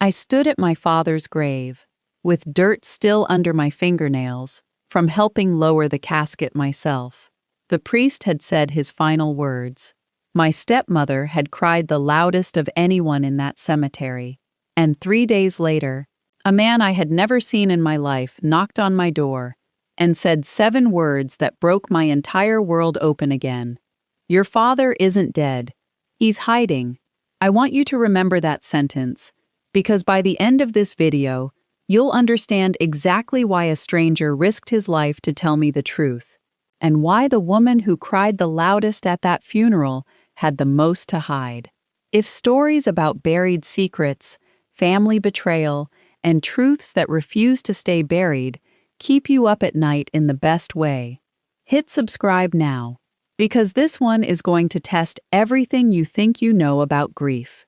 I stood at my father's grave, with dirt still under my fingernails, from helping lower the casket myself. The priest had said his final words. My stepmother had cried the loudest of anyone in that cemetery. And 3 days later, a man I had never seen in my life knocked on my door and said 7 words that broke my entire world open again. Your father isn't dead. He's hiding. I want you to remember that sentence, because by the end of this video, you'll understand exactly why a stranger risked his life to tell me the truth, and why the woman who cried the loudest at that funeral had the most to hide. If stories about buried secrets, family betrayal, and truths that refuse to stay buried keep you up at night in the best way, hit subscribe now, because this one is going to test everything you think you know about grief.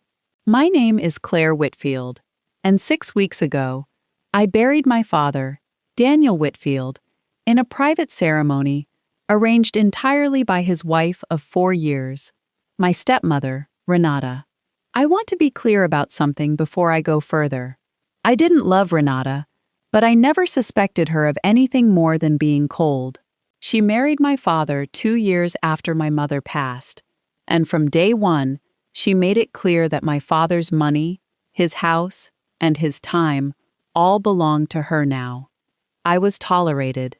My name is Claire Whitfield, and 6 weeks ago, I buried my father, Daniel Whitfield, in a private ceremony arranged entirely by his wife of 4 years, my stepmother, Renata. I want to be clear about something before I go further. I didn't love Renata, but I never suspected her of anything more than being cold. She married my father 2 years after my mother passed, and from day one, she made it clear that my father's money, his house, and his time all belonged to her now. I was tolerated,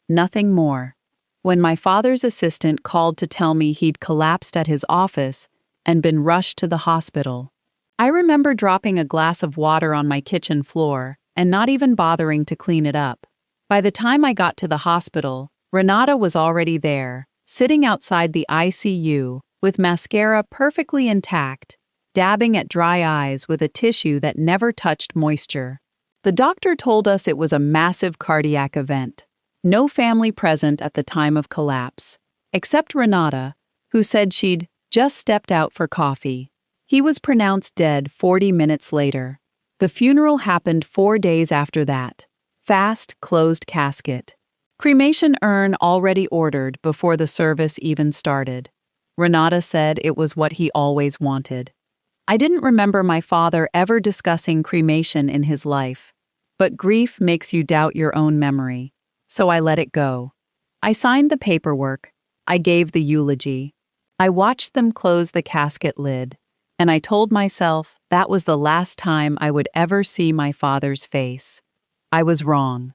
nothing more. When my father's assistant called to tell me he'd collapsed at his office and been rushed to the hospital, I remember dropping a glass of water on my kitchen floor and not even bothering to clean it up. By the time I got to the hospital, Renata was already there, sitting outside the ICU with mascara perfectly intact, dabbing at dry eyes with a tissue that never touched moisture. The doctor told us it was a massive cardiac event. No family present at the time of collapse, except Renata, who said she'd just stepped out for coffee. He was pronounced dead 40 minutes later. The funeral happened 4 days after that. Fast, closed casket. Cremation urn already ordered before the service even started. Renata said it was what he always wanted. I didn't remember my father ever discussing cremation in his life, but grief makes you doubt your own memory, so I let it go. I signed the paperwork, I gave the eulogy, I watched them close the casket lid, and I told myself that was the last time I would ever see my father's face. I was wrong.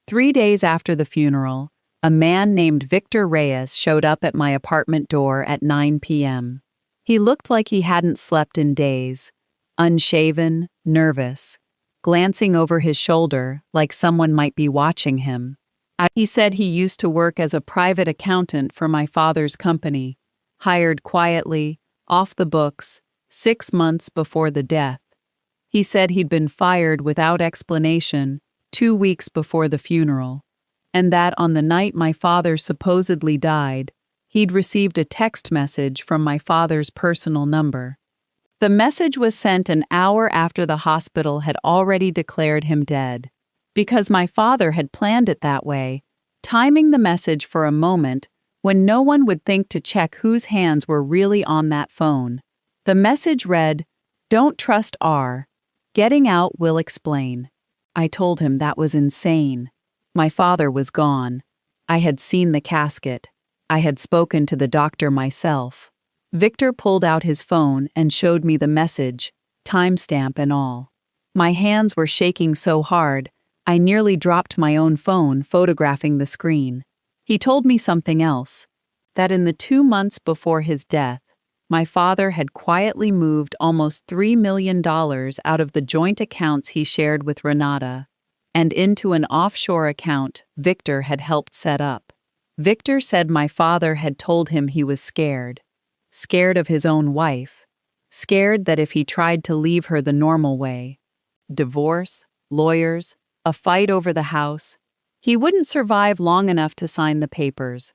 3 days after the funeral, a man named Victor Reyes showed up at my apartment door at 9 p.m. He looked like he hadn't slept in days, unshaven, nervous, glancing over his shoulder like someone might be watching him. He said he used to work as a private accountant for my father's company, hired quietly, off the books, 6 months before the death. He said he'd been fired without explanation 2 weeks before the funeral, and that on the night my father supposedly died, he'd received a text message from my father's personal number. The message was sent an hour after the hospital had already declared him dead, because my father had planned it that way, timing the message for a moment when no one would think to check whose hands were really on that phone. The message read, "Don't trust R. Getting out will explain." I told him that was insane. My father was gone. I had seen the casket. I had spoken to the doctor myself. Victor pulled out his phone and showed me the message, timestamp and all. My hands were shaking so hard, I nearly dropped my own phone photographing the screen. He told me something else, that in the 2 months before his death, my father had quietly moved almost $3 million out of the joint accounts he shared with Renata and into an offshore account Victor had helped set up. Victor said my father had told him he was scared of his own wife, scared that if he tried to leave her the normal way, divorce, lawyers, a fight over the house, he wouldn't survive long enough to sign the papers.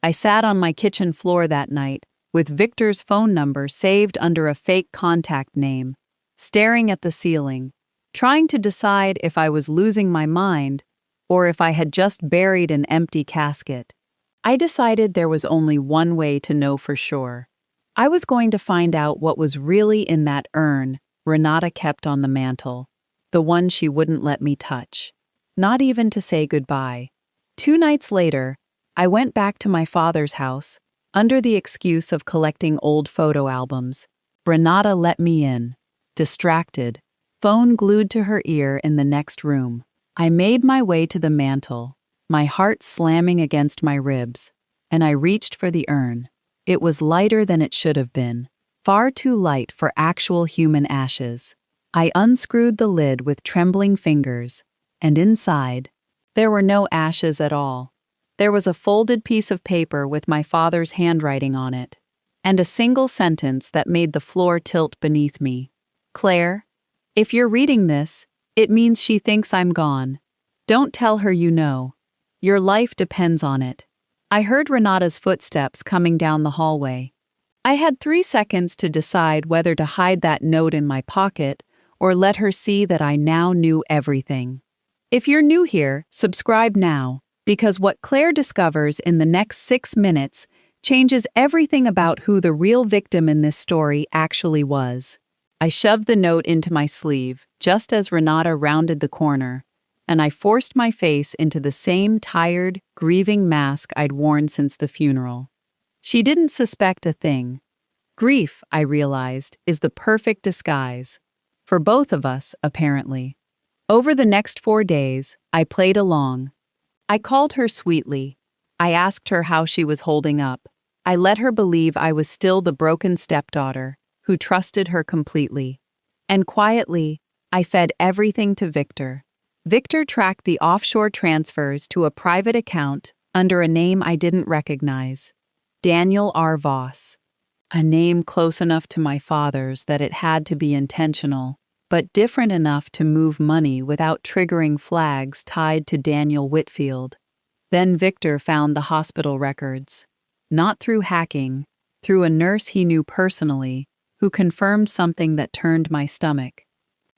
I sat on my kitchen floor that night with Victor's phone number saved under a fake contact name, staring at the ceiling, trying to decide if I was losing my mind or if I had just buried an empty casket. I decided there was only one way to know for sure. I was going to find out what was really in that urn Renata kept on the mantel, the one she wouldn't let me touch. Not even to say goodbye. 2 nights later, I went back to my father's house, under the excuse of collecting old photo albums. Renata let me in, distracted, phone glued to her ear in the next room. I made my way to the mantel, my heart slamming against my ribs, and I reached for the urn. It was lighter than it should have been, far too light for actual human ashes. I unscrewed the lid with trembling fingers, and inside, there were no ashes at all. There was a folded piece of paper with my father's handwriting on it, and a single sentence that made the floor tilt beneath me. Claire, if you're reading this, it means she thinks I'm gone. Don't tell her you know. Your life depends on it. I heard Renata's footsteps coming down the hallway. I had 3 seconds to decide whether to hide that note in my pocket or let her see that I now knew everything. If you're new here, subscribe now, because what Claire discovers in the next 6 minutes changes everything about who the real victim in this story actually was. I shoved the note into my sleeve just as Renata rounded the corner, and I forced my face into the same tired, grieving mask I'd worn since the funeral. She didn't suspect a thing. Grief, I realized, is the perfect disguise. For both of us, apparently. Over the next 4 days, I played along. I called her sweetly. I asked her how she was holding up. I let her believe I was still the broken stepdaughter, who trusted her completely. And quietly, I fed everything to Victor. Victor tracked the offshore transfers to a private account under a name I didn't recognize. Daniel R. Voss. A name close enough to my father's that it had to be intentional, but different enough to move money without triggering flags tied to Daniel Whitfield. Then Victor found the hospital records. Not through hacking, through a nurse he knew personally, who confirmed something that turned my stomach.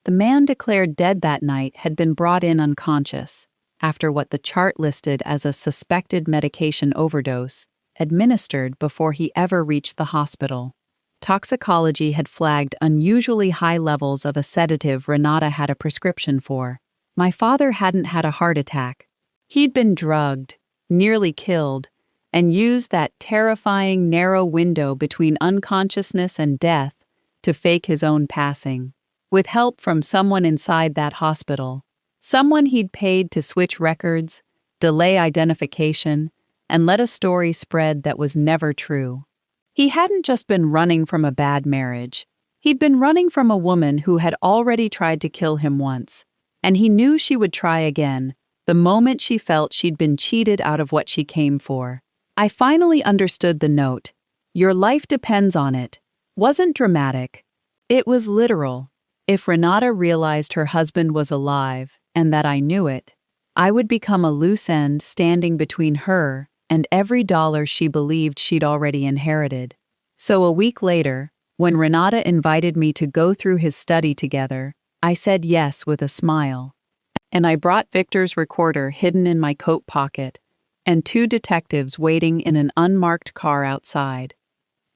The man declared dead that night had been brought in unconscious, after what the chart listed as a suspected medication overdose, administered before he ever reached the hospital. Toxicology had flagged unusually high levels of a sedative Renata had a prescription for. My father hadn't had a heart attack. He'd been drugged, nearly killed, and used that terrifying narrow window between unconsciousness and death to fake his own passing. With help from someone inside that hospital, someone he'd paid to switch records, delay identification, and let a story spread that was never true. He hadn't just been running from a bad marriage. He'd been running from a woman who had already tried to kill him once, and he knew she would try again the moment she felt she'd been cheated out of what she came for. I finally understood the note. Your life depends on it. Wasn't dramatic. It was literal. If Renata realized her husband was alive, and that I knew it, I would become a loose end standing between her and every dollar she believed she'd already inherited. So a week later, when Renata invited me to go through his study together, I said yes with a smile. And I brought Victor's recorder hidden in my coat pocket, and 2 detectives waiting in an unmarked car outside.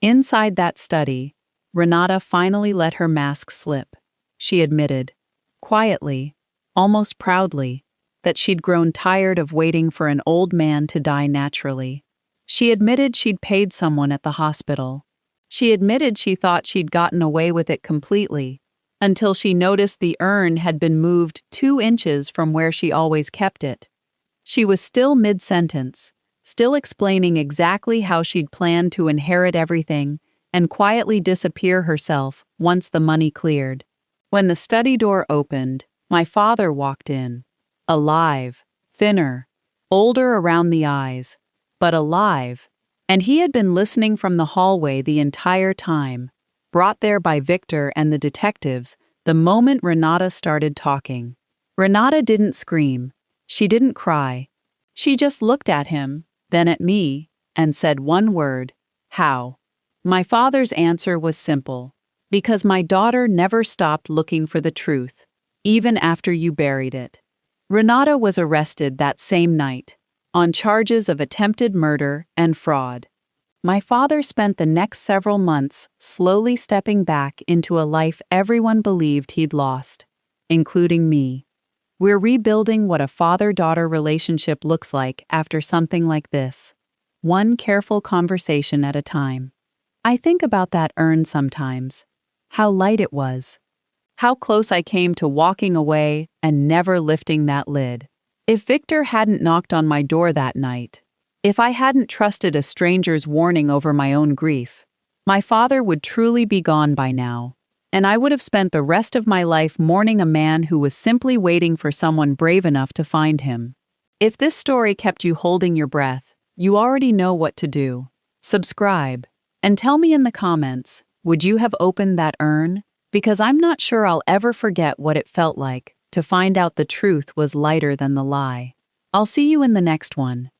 Inside that study, Renata finally let her mask slip. She admitted, quietly, almost proudly, that she'd grown tired of waiting for an old man to die naturally. She admitted she'd paid someone at the hospital. She admitted she thought she'd gotten away with it completely, until she noticed the urn had been moved 2 inches from where she always kept it. She was still mid-sentence, still explaining exactly how she'd planned to inherit everything and quietly disappear herself once the money cleared. When the study door opened, my father walked in. Alive, thinner, older around the eyes, but alive, and he had been listening from the hallway the entire time, brought there by Victor and the detectives the moment Renata started talking. Renata didn't scream. She didn't cry. She just looked at him, then at me, and said one word, "How?" My father's answer was simple, because my daughter never stopped looking for the truth, even after you buried it. Renata was arrested that same night, on charges of attempted murder and fraud. My father spent the next several months slowly stepping back into a life everyone believed he'd lost, including me. We're rebuilding what a father-daughter relationship looks like after something like this, one careful conversation at a time. I think about that urn sometimes, how light it was, how close I came to walking away and never lifting that lid. If Victor hadn't knocked on my door that night, if I hadn't trusted a stranger's warning over my own grief, my father would truly be gone by now, and I would have spent the rest of my life mourning a man who was simply waiting for someone brave enough to find him. If this story kept you holding your breath, you already know what to do. Subscribe, and tell me in the comments, would you have opened that urn? Because I'm not sure I'll ever forget what it felt like to find out the truth was lighter than the lie. I'll see you in the next one.